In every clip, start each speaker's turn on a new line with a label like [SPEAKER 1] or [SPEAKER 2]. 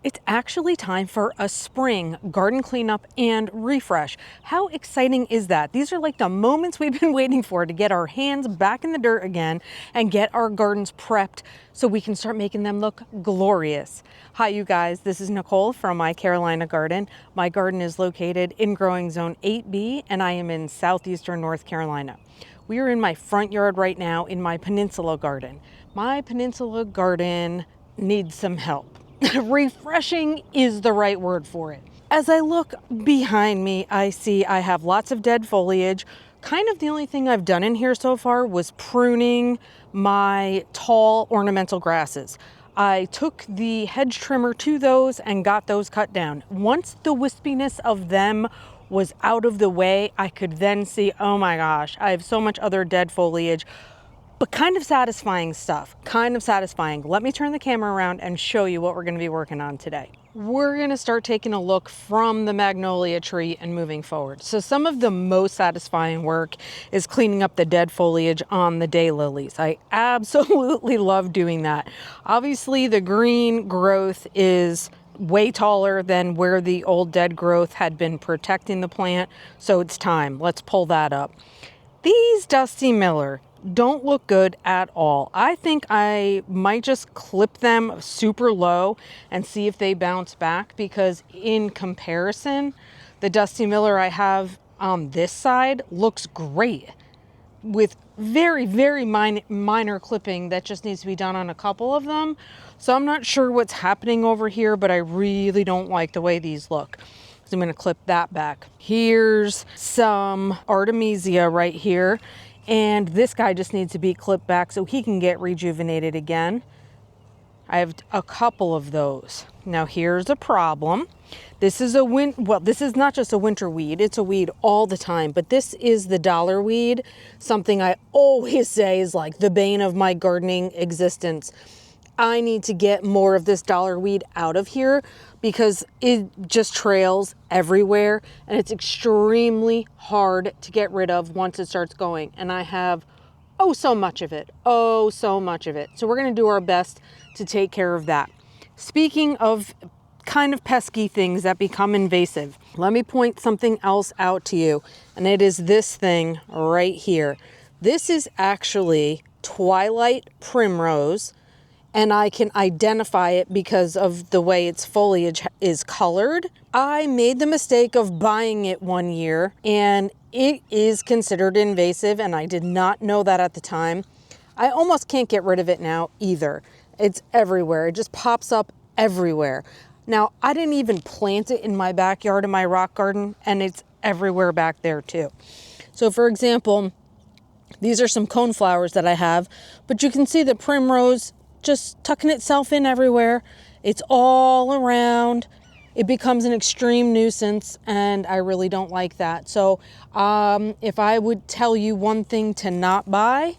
[SPEAKER 1] It's actually time for a spring garden cleanup and refresh. How exciting is that? These are like the moments we've been waiting for to get our hands back in the dirt again and get our gardens prepped so we can start making them look glorious. Hi you guys, this is Nicole from My Carolina Garden. My garden is located in growing zone 8B and I am in southeastern North Carolina. We are in my front yard right now in my peninsula garden. My peninsula garden needs some help. Refreshing is the right word for it. As I look behind me, I see I have lots of dead foliage. Kind of the only thing I've done in here so far was pruning my tall ornamental grasses. I took the hedge trimmer to those and got those cut down. Once the wispiness of them was out of the way, I could then see, oh my gosh, I have so much other dead foliage. But kind of satisfying stuff, kind of satisfying. Let me turn the camera around and show you what we're gonna be working on today. We're gonna start taking a look from the magnolia tree and moving forward. So some of the most satisfying work is cleaning up the dead foliage on the daylilies. I absolutely love doing that. Obviously the green growth is way taller than where the old dead growth had been protecting the plant. So it's time, let's pull that up. These Dusty Miller don't look good at all. I think I might just clip them super low and see if they bounce back, because in comparison, the Dusty Miller I have on this side looks great with very, very minor clipping that just needs to be done on a couple of them. So I'm not sure what's happening over here, but I really don't like the way these look. So I'm going to clip that back. Here's some Artemisia right here. And this guy just needs to be clipped back so he can get rejuvenated again. I have a couple of those. Now here's a problem. This is this is not just a winter weed, it's a weed all the time, but this is the dollarweed, something I always say is like the bane of my gardening existence. I need to get more of this dollarweed out of here because it just trails everywhere and it's extremely hard to get rid of once it starts going. And I have so much of it. So we're gonna do our best to take care of that. Speaking of kind of pesky things that become invasive, let me point something else out to you. And it is this thing right here. This is actually twilight primrose. And I can identify it because of the way its foliage is colored. I made the mistake of buying it one year and it is considered invasive and I did not know that at the time. I almost can't get rid of it now either. It's everywhere. It just pops up everywhere. Now, I didn't even plant it in my backyard in my rock garden and it's everywhere back there too. So for example, these are some coneflowers that I have, but you can see the primrose just tucking itself in everywhere. It's all around. It becomes an extreme nuisance and I really don't like that. So if I would tell you one thing to not buy,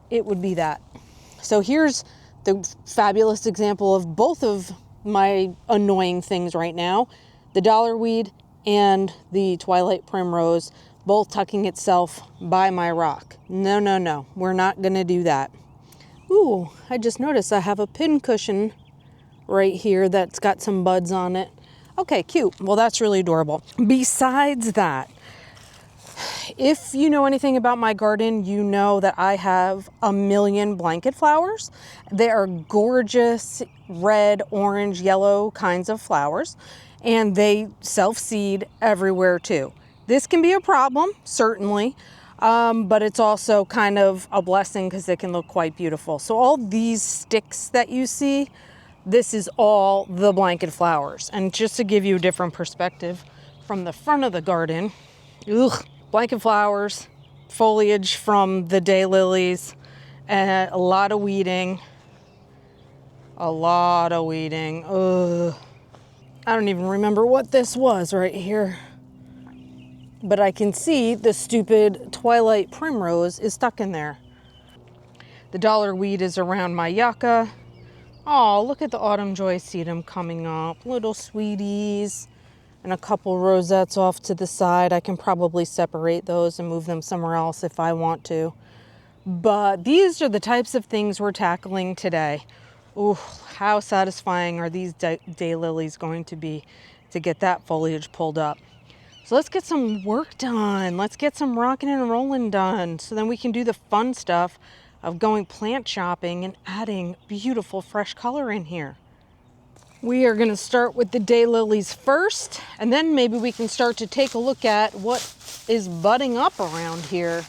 [SPEAKER 1] it would be that. So here's the fabulous example of both of my annoying things right now. The dollarweed and the twilight primrose, both tucking itself by my rock. No, we're not gonna do that. Ooh, I just noticed I have a pin cushion right here that's got some buds on it. Okay, cute. Well, that's really adorable. Besides that, if you know anything about my garden, you know that I have a million blanket flowers. They are gorgeous red, orange, yellow kinds of flowers, and they self-seed everywhere too. This can be a problem, certainly. But it's also kind of a blessing because they can look quite beautiful. So all these sticks that you see, this is all the blanket flowers. And just to give you a different perspective from the front of the garden, blanket flowers, foliage from the daylilies, and a lot of weeding. I don't even remember what this was right here. But I can see the stupid twilight primrose is stuck in there. The dollarweed is around my yucca. Oh, look at the autumn joy sedum coming up. Little sweeties. And a couple rosettes off to the side. I can probably separate those and move them somewhere else if I want to. But these are the types of things we're tackling today. Ooh, how satisfying are these daylilies going to be to get that foliage pulled up. So let's get some work done. Let's get some rocking and rolling done so then we can do the fun stuff of going plant shopping and adding beautiful fresh color in here. We are going to start with the daylilies first, and then maybe we can start to take a look at what is budding up around here.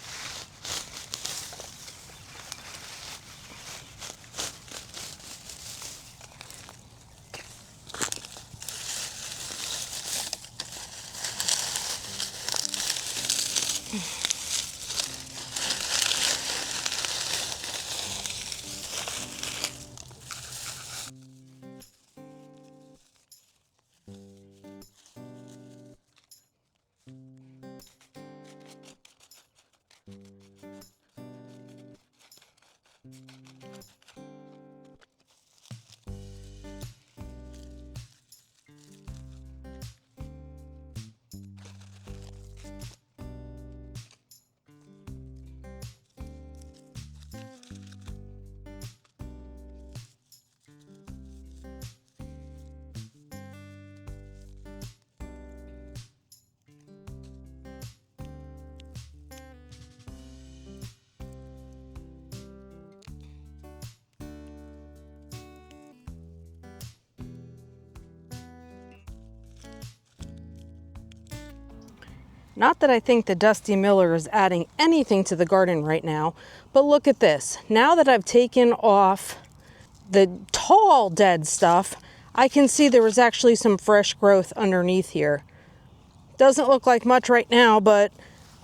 [SPEAKER 1] Not that I think the Dusty Miller is adding anything to the garden right now, but look at this. Now that I've taken off the tall dead stuff, I can see there was actually some fresh growth underneath here. Doesn't look like much right now, but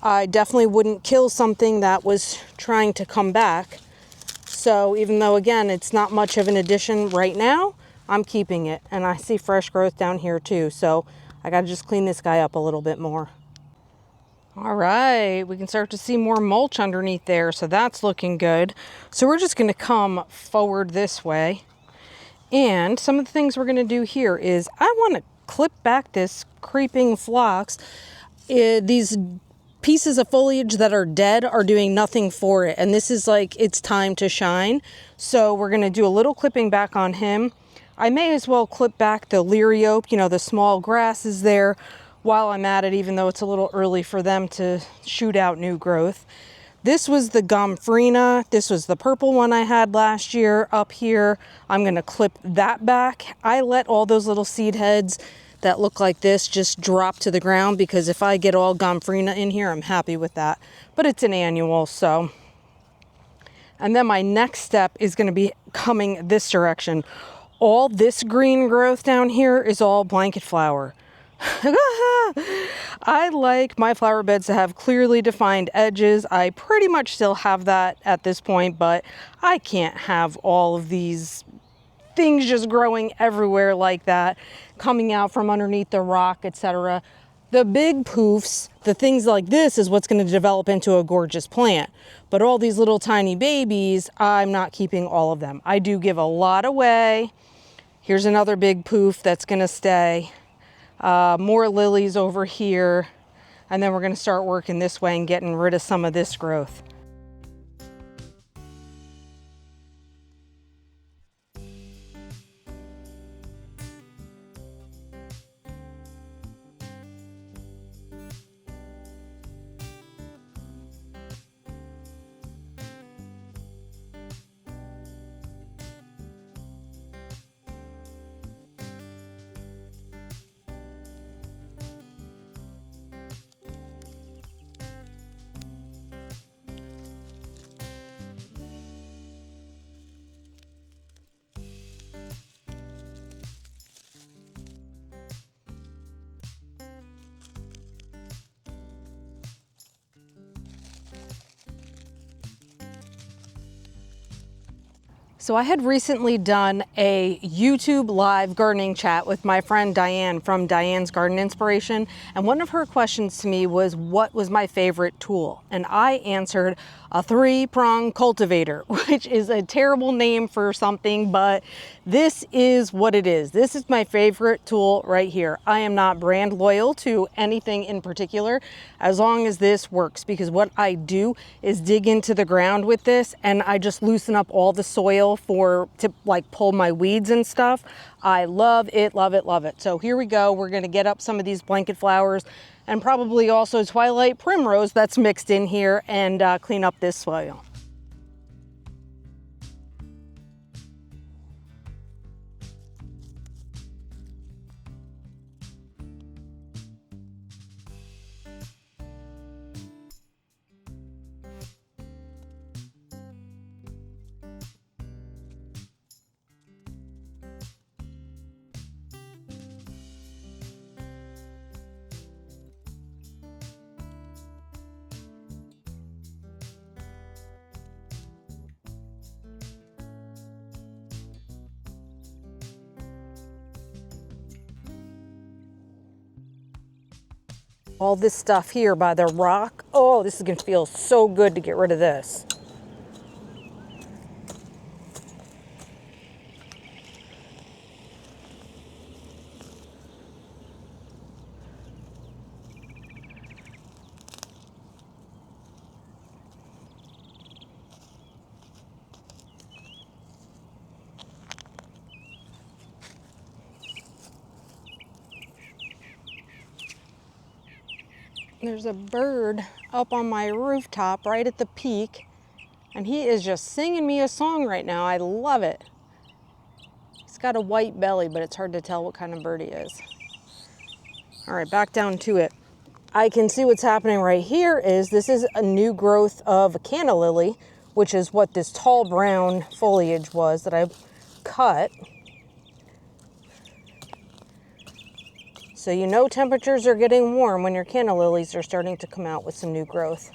[SPEAKER 1] I definitely wouldn't kill something that was trying to come back. So even though, again, it's not much of an addition right now, I'm keeping it. And I see fresh growth down here too, so I gotta just clean this guy up a little bit more. All right, we can start to see more mulch underneath there, so that's looking good. So we're just going to come forward this way. And some of the things we're going to do here is I want to clip back this creeping phlox. These pieces of foliage that are dead are doing nothing for it, and this is like its time to shine. So we're going to do a little clipping back on him. I may as well clip back the liriope, you know, the small grasses there, while I'm at it, even though it's a little early for them to shoot out new growth. This was the gomphrena. This was the purple one I had last year up here. I'm gonna clip that back. I let all those little seed heads that look like this just drop to the ground, because if I get all gomphrena in here, I'm happy with that. But it's an annual, so. And then my next step is gonna be coming this direction. All this green growth down here is all blanket flower. I like my flower beds to have clearly defined edges. I pretty much still have that at this point, but I can't have all of these things just growing everywhere like that, coming out from underneath the rock, etc. The big poofs, the things like this, is what's going to develop into a gorgeous plant. But all these little tiny babies, I'm not keeping all of them. I do give a lot away. Here's another big poof that's going to stay. More lilies over here, and then we're going to start working this way and getting rid of some of this growth. So I had recently done a YouTube live gardening chat with my friend Diane from Diane's Garden Inspiration, and one of her questions to me was what was my favorite tool, and I answered a 3-prong cultivator, which is a terrible name for something, but This is what it is. This is my favorite tool right here. I am not brand loyal to anything in particular as long as this works, because what I do is dig into the ground with this and I just loosen up all the soil to like pull my weeds and stuff. I love it, love it, love it. So here we go. We're gonna get up some of these blanket flowers and probably also twilight primrose that's mixed in here and clean up this soil. All this stuff here by the rock. Oh, this is gonna feel so good to get rid of this. There's a bird up on my rooftop right at the peak, and he is just singing me a song right now. I love it. He's got a white belly, but it's hard to tell what kind of bird he is. All right, back down to it. I can see what's happening right here is this is a new growth of a canna lily, which is what this tall brown foliage was that I cut. So you know temperatures are getting warm when your canna lilies are starting to come out with some new growth.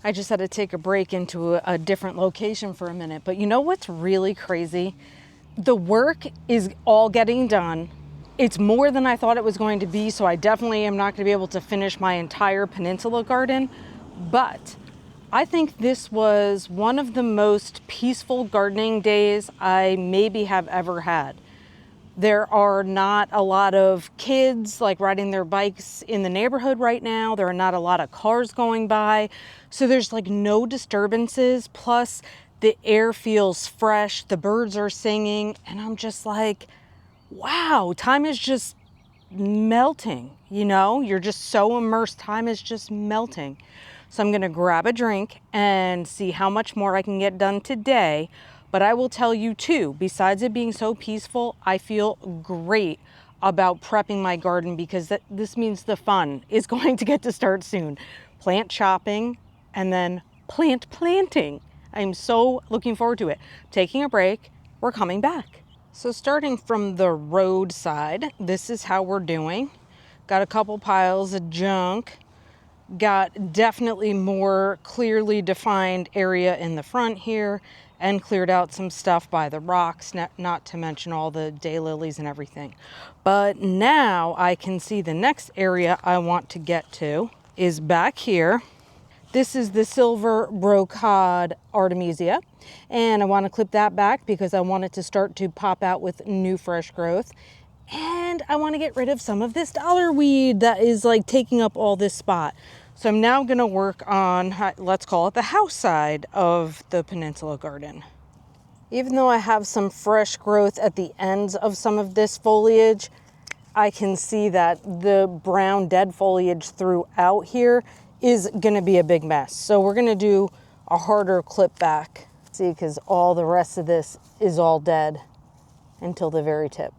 [SPEAKER 1] I just had to take a break into a different location for a minute. But you know what's really crazy? The work is all getting done. It's more than I thought it was going to be, so I definitely am not going to be able to finish my entire peninsula garden. But I think this was one of the most peaceful gardening days I maybe have ever had. There are not a lot of kids like riding their bikes in the neighborhood right now. There are not a lot of cars going by. So there's like no disturbances. Plus the air feels fresh. The birds are singing. And I'm just like, wow, time is just melting. You know, you're just so immersed. Time is just melting. So I'm going to grab a drink and see how much more I can get done today. But I will tell you too, besides it being so peaceful, I feel great about prepping my garden because this means the fun is going to get to start soon. Plant chopping and then plant planting. I'm so looking forward to it. Taking a break, we're coming back. So starting from the road side, this is how we're doing. Got a couple piles of junk. Got definitely more clearly defined area in the front here and cleared out some stuff by the rocks, not to mention all the daylilies and everything. But now I can see the next area I want to get to is back here. This is the silver brocade artemisia, and I want to clip that back because I want it to start to pop out with new fresh growth. And I want to get rid of some of this dollarweed that is like taking up all this spot. So I'm now going to work on, let's call it the house side of the peninsula garden. Even though I have some fresh growth at the ends of some of this foliage, I can see that the brown dead foliage throughout here is going to be a big mess. So we're going to do a harder clip back. See, because all the rest of this is all dead until the very tip.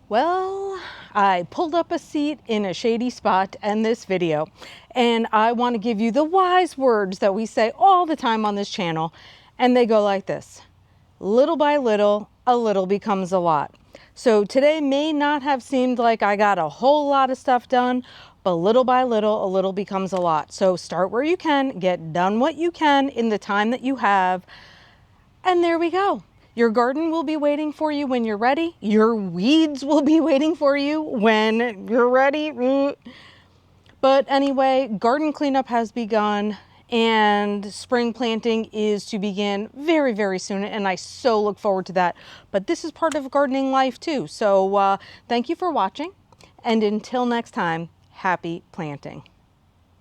[SPEAKER 1] Well, I pulled up a seat in a shady spot to end this video, and I want to give you the wise words that we say all the time on this channel, and they go like this: little by little, a little becomes a lot. So today may not have seemed like I got a whole lot of stuff done, but little by little, a little becomes a lot. So start where you can, get done what you can in the time that you have, and there we go. Your garden will be waiting for you when you're ready. Your weeds will be waiting for you when you're ready. But anyway, garden cleanup has begun and spring planting is to begin very, very soon. And I so look forward to that. But this is part of gardening life too. So thank you for watching. And until next time, happy planting.